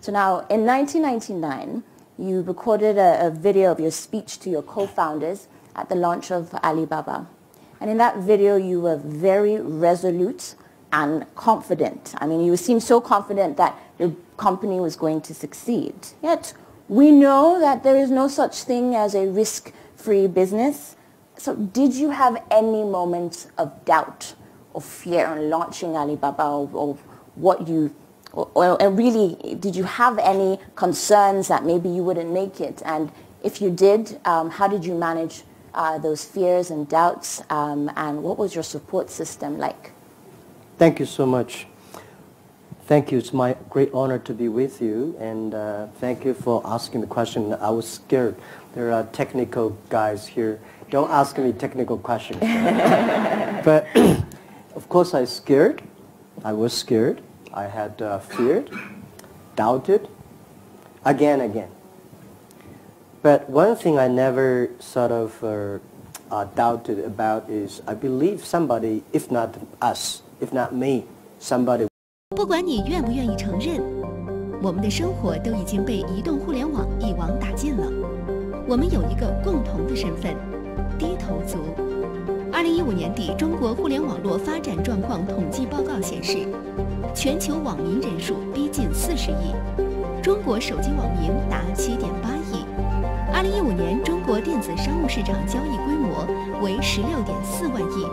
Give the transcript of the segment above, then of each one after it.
So now, in 1999, you recorded a video of your speech to your co-founders at the launch of Alibaba. And in that video, you were very resolute and confident. I mean, you seemed so confident that your company was going to succeed. Yet, we know that there is no such thing as a risk-free business. So did you have any moments of doubt or fear on launching Alibaba, or what you, or really, did you have any concerns that maybe you wouldn't make it? And if you did, how did you manage those fears and doubts, and what was your support system like? Thank you so much. Thank you. It's my great honor to be with you, and thank you for asking the question. I was scared. There are technical guys here. Don't ask me technical questions. But of course I was scared. I had feared, doubted, again. But one thing I never sort of doubted about is I believe somebody, if not us, if not me, somebody. 不管你愿不愿意承认，我们的生活都已经被移动互联网一网打尽了。我们有一个共同的身份——低头族。2015年底，中国互联网络发展状况统计报告显示，全球网民人数逼近40亿，中国手机网民达7.8亿。2015年，中国电子商务市场交易规模为16.4万亿，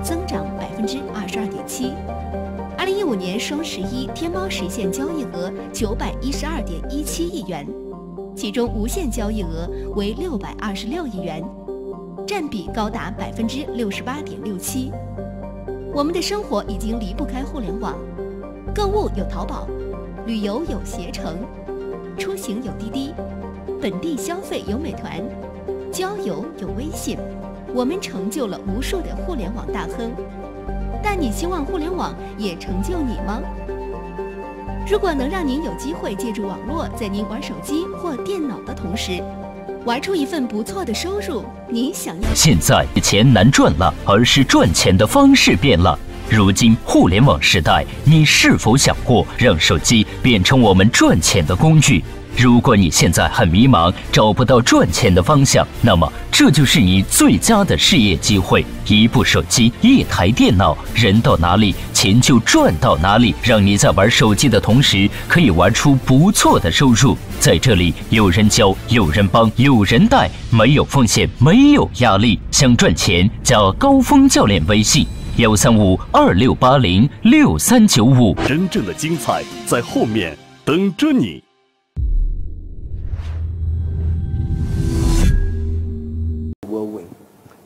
增长22.7%。2015年双11，天猫实现交易额912.17亿元，其中无线交易额为626亿元，占比高达68.67%。我们的生活已经离不开互联网，购物有淘宝，旅游有携程，出行有滴滴，本地消费有美团，交友有微信。我们成就了无数的互联网大亨。但你希望互联网也成就你吗？如果能让您有机会借助网络，在您玩手机或电脑的同时，玩出一份不错的收入，你想要？现在钱难赚了，而是赚钱的方式变了。如今互联网时代，你是否想过让手机变成我们赚钱的工具？如果你现在很迷茫，找不到赚钱的方向，那么这就是你最佳的事业机会。一部手机，一台电脑，人到哪里，钱就赚到哪里。让你在玩手机的同时，可以玩出不错的收入。在这里，有人教，有人帮，有人带，没有风险，没有压力。想赚钱，加高峰教练微信13526806395。真正的精彩在后面等着你。Will win.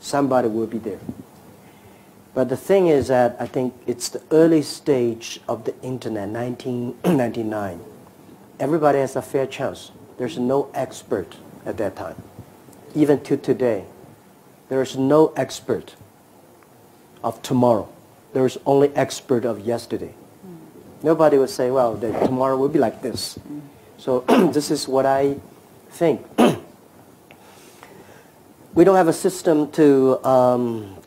Somebody will be there. But the thing is that I think it's the early stage of the internet, 1999. Everybody has a fair chance. There's no expert at that time. Even to today, there is no expert of tomorrow. There is only expert of yesterday. Nobody would say, well, tomorrow will be like this. So this is what I think. We don't have a system to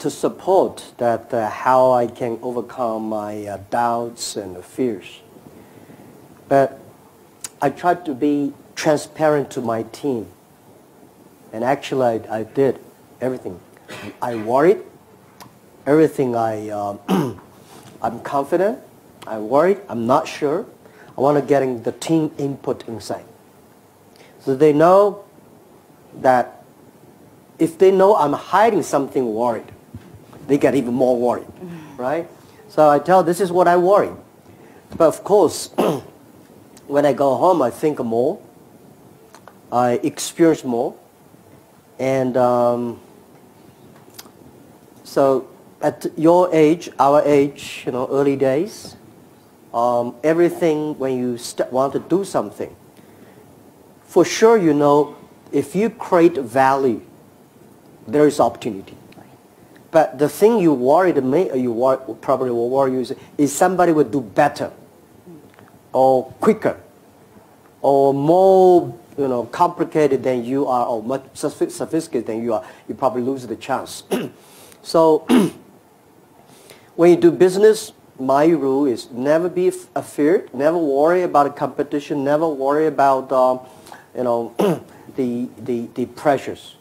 support that how I can overcome my doubts and fears. But I tried to be transparent to my team. And actually I did everything. I worried. Everything I'm confident. I worried. I'm not sure. I want to get the team input inside. So they know that if they know I'm hiding something worried, they get even more worried, right? So I tell this is what I worry. But of course, when I go home, I think more. I experience more. And so at your age, our age, early days, everything when you want to do something, for sure if you create value, there is opportunity. But the thing you probably will worry you is somebody will do better, or quicker, or more complicated than you are, or much sophisticated than you are. You probably lose the chance. So when you do business, my rule is never be afraid, never worry about a competition, never worry about the pressures.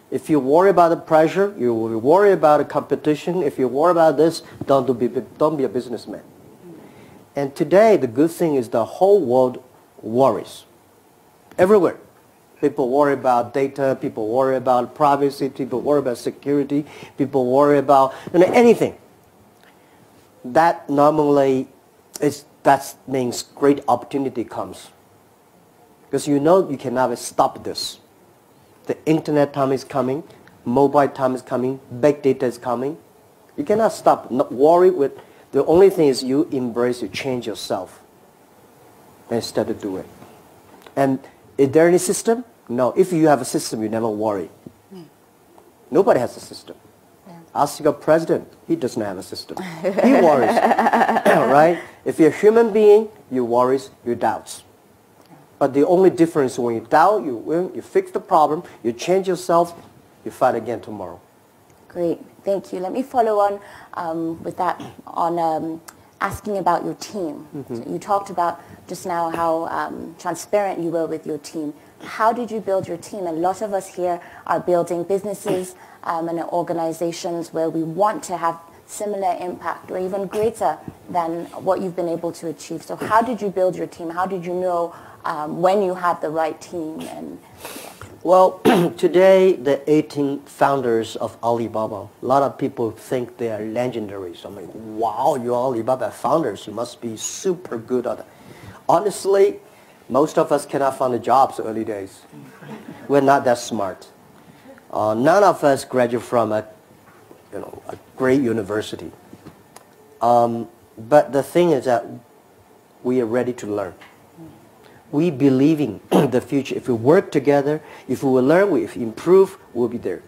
If you worry about the pressure, you will worry about a competition. If you worry about this, don't be a businessman. And today, the good thing is the whole world worries. Everywhere. People worry about data, people worry about privacy, people worry about security, people worry about anything. That normally that means great opportunity comes. Because you know you can never stop this. The internet time is coming, mobile time is coming, big data is coming. You cannot stop, not worry with, the only thing is you embrace, you change yourself instead of do it. And is there any system? No. If you have a system, you never worry. Nobody has a system. Yeah. Ask your president. He doesn't have a system. He worries. Right? If you're a human being, you worries, you doubts. But the only difference is when you doubt, you win, you fix the problem, you change yourself, you fight again tomorrow. Great. Thank you. Let me follow on with that on asking about your team. So you talked about just now how transparent you were with your team. How did you build your team? And a lot of us here are building businesses and organizations where we want to have similar impact or even greater than what you've been able to achieve. So how did you build your team? How did you know when you had the right team? And well, today the 18 founders of Alibaba, a lot of people think they are legendary. So I'm like, wow, you're Alibaba founders. You must be super good at it. Honestly, most of us cannot find a job in early days. We're not that smart. None of us graduate from a great university. But the thing is that we are ready to learn. We believe in the future. If we work together, if we will learn, if we improve, we'll be there.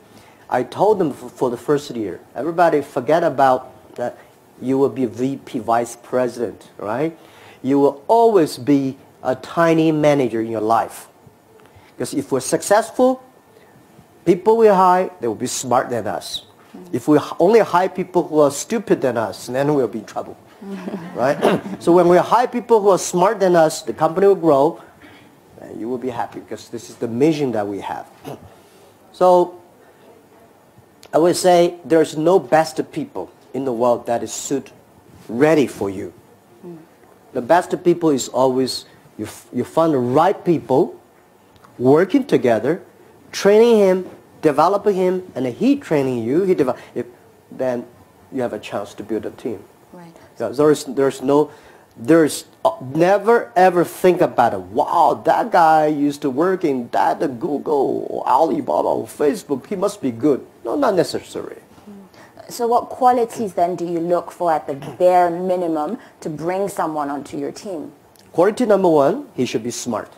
I told them for the first year, everybody forget about that you will be VP, vice president, right? You will always be a tiny manager in your life. Because if we're successful, people we hire, they will be smarter than us. If we only hire people who are stupid than us, then we'll be in trouble. Right? So when we hire people who are smarter than us, the company will grow, and you will be happy because this is the mission that we have. So I would say there's no best people in the world that is ready for you. The best people is always you find the right people working together, training him, developing him, and he training you. Then you have a chance to build a team. Right. So there's never ever think about it. Wow, that guy used to work in Google or Alibaba or Facebook. He must be good. No, not necessary. So what qualities then do you look for at the bare minimum to bring someone onto your team? Quality number one, he should be smart.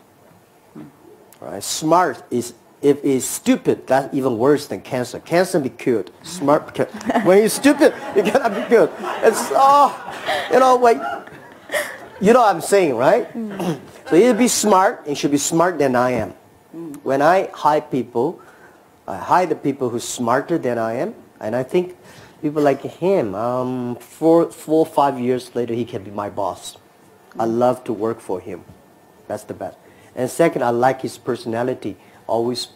Right? Smart is, if he's stupid, that's even worse than cancer. Cancer be cured. Smart, when you're stupid, you cannot be cured. It's, you know what I'm saying, right? So he'll be smart, he should be smarter than I am. When I hire people, I hire the people who's smarter than I am, and I think people like him, 4 or 5 years later, he can be my boss. I love to work for him. That's the best. And second, I like his personality, always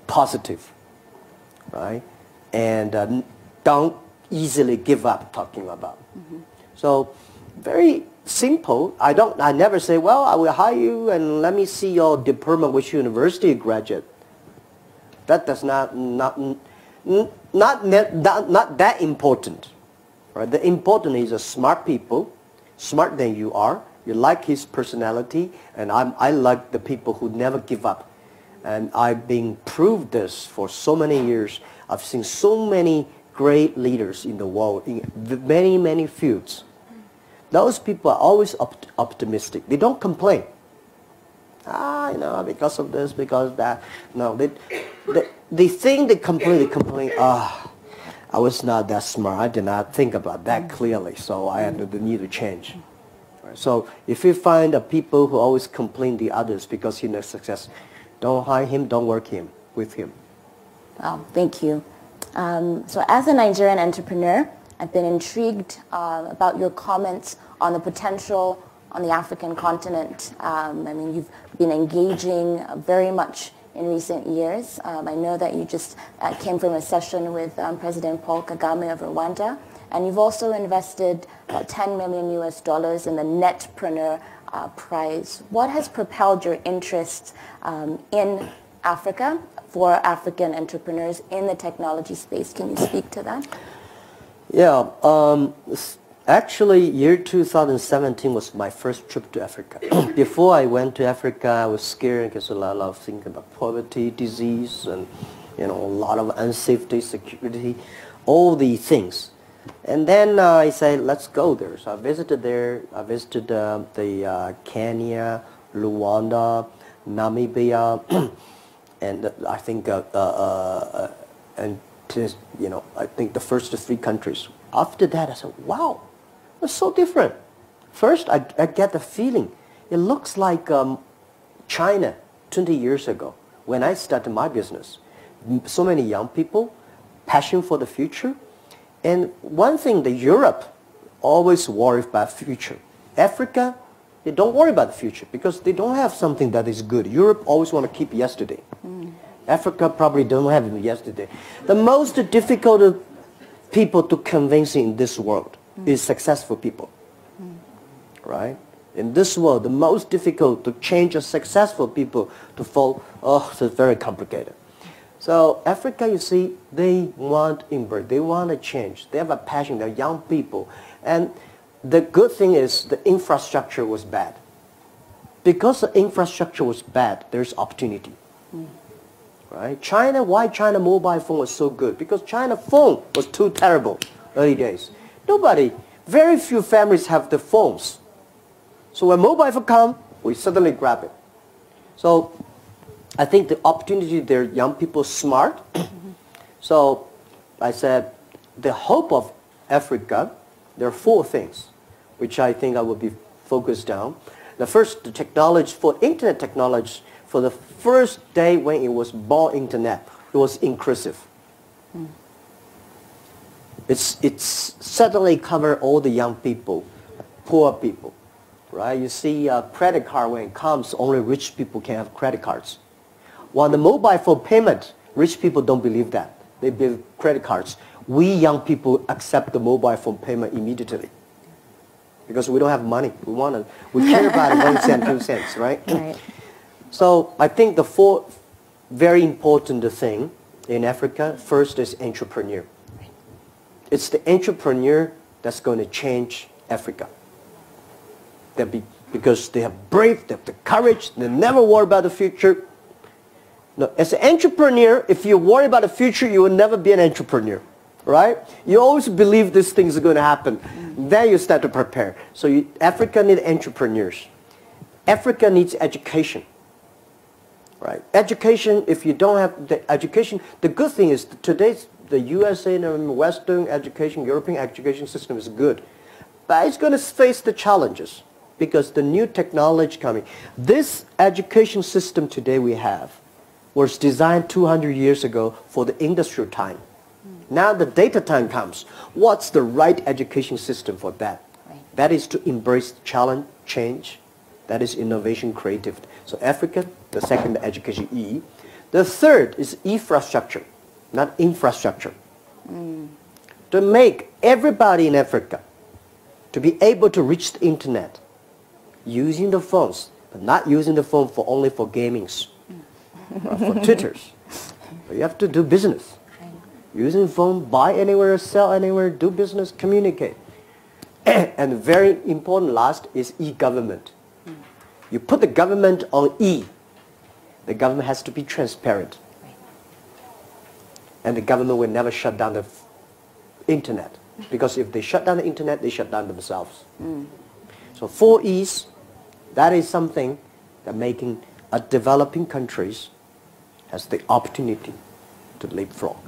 positive, right? And don't easily give up talking about. So very simple. I never say, well, I will hire you and let me see your diploma, which university you graduate. That does not that important. Right? The important is a smart people, smarter than you are. You like his personality, and I like the people who never give up. And I've been proved this for so many years. I've seen so many great leaders in the world in many, many fields. Those people are always optimistic. They don't complain. Because of this, because of that. No, they think they complain, I was not that smart. I did not think about that clearly, so I had the need to change. Right? So if you find people who always complain the others because he's not success, don't hire him, don't work with him. Wow, thank you. So as a Nigerian entrepreneur, I've been intrigued about your comments on the potential on the African continent. I mean, you've been engaging very much in recent years. I know that you just came from a session with President Paul Kagame of Rwanda, and you've also invested about $10 million in the Netpreneur Prize. What has propelled your interest in Africa for African entrepreneurs in the technology space? Can you speak to that? Yeah, actually, year 2017 was my first trip to Africa. Before I went to Africa, I was scared because a lot of things about poverty, disease, and a lot of unsafety, security, all these things. And then I said, let's go there. So I visited there. I visited Kenya, Rwanda, Namibia, and I think I think the first 3 countries. After that, I said, wow, it's so different. First, I get the feeling, it looks like China 20 years ago when I started my business. So many young people, passion for the future. And one thing, the Europe always worry about future. Africa, they don't worry about the future because they don't have something that is good. Europe always want to keep yesterday. Africa probably don't have it yesterday. The most difficult people to convince in this world is successful people, right? In this world, the most difficult to change a successful people to fall, it's very complicated. So Africa, you see, they want embrace, they want to change. They have a passion, they're young people. And the good thing is the infrastructure was bad. Because the infrastructure was bad, there's opportunity. Right? China, why China mobile phone was so good? Because China phone was too terrible early days. Very few families have the phones. So when mobile phone come, we suddenly grab it. So I think the opportunity there, young people smart. So I said, the hope of Africa, there are 4 things which I think I will be focused on. The first, the technology, for internet technology, for the first day when it was born internet, it was inclusive. It's suddenly covered all the young people, poor people, right? You see credit card when it comes, only rich people can have credit cards. While the mobile phone payment, rich people don't believe that. They believe credit cards. We young people accept the mobile phone payment immediately because we don't have money. We care about it 1 cent, 2 cents, right? Right. So I think the 4 very important thing in Africa, first is entrepreneur. It's the entrepreneur that's going to change Africa. Because they have brave, they have the courage, they never worry about the future. No, as an entrepreneur, if you worry about the future, you will never be an entrepreneur, right? You always believe these things are going to happen. Then you start to prepare. So Africa needs entrepreneurs. Africa needs education. Right. Education, if you don't have the education, the good thing is today's the USA and Western education, European education system is good. But it's going to face the challenges because the new technology coming. This education system today we have was designed 200 years ago for the industrial time. Now the data time comes. What's the right education system for that? Right. That is to embrace challenge, change. That is innovation, creativity. So Africa, the second, the education, E. The third is infrastructure, not infrastructure. To make everybody in Africa to be able to reach the internet using the phones, but not using the phone only for gamings, or for Twitters. But you have to do business. Using the phone, buy anywhere, sell anywhere, do business, communicate. And very important last is e-government. You put the government on E. The government has to be transparent. And the government will never shut down the internet. Because if they shut down the internet, they shut down themselves. So 4 E's, that is something that making a developing countries has the opportunity to leapfrog.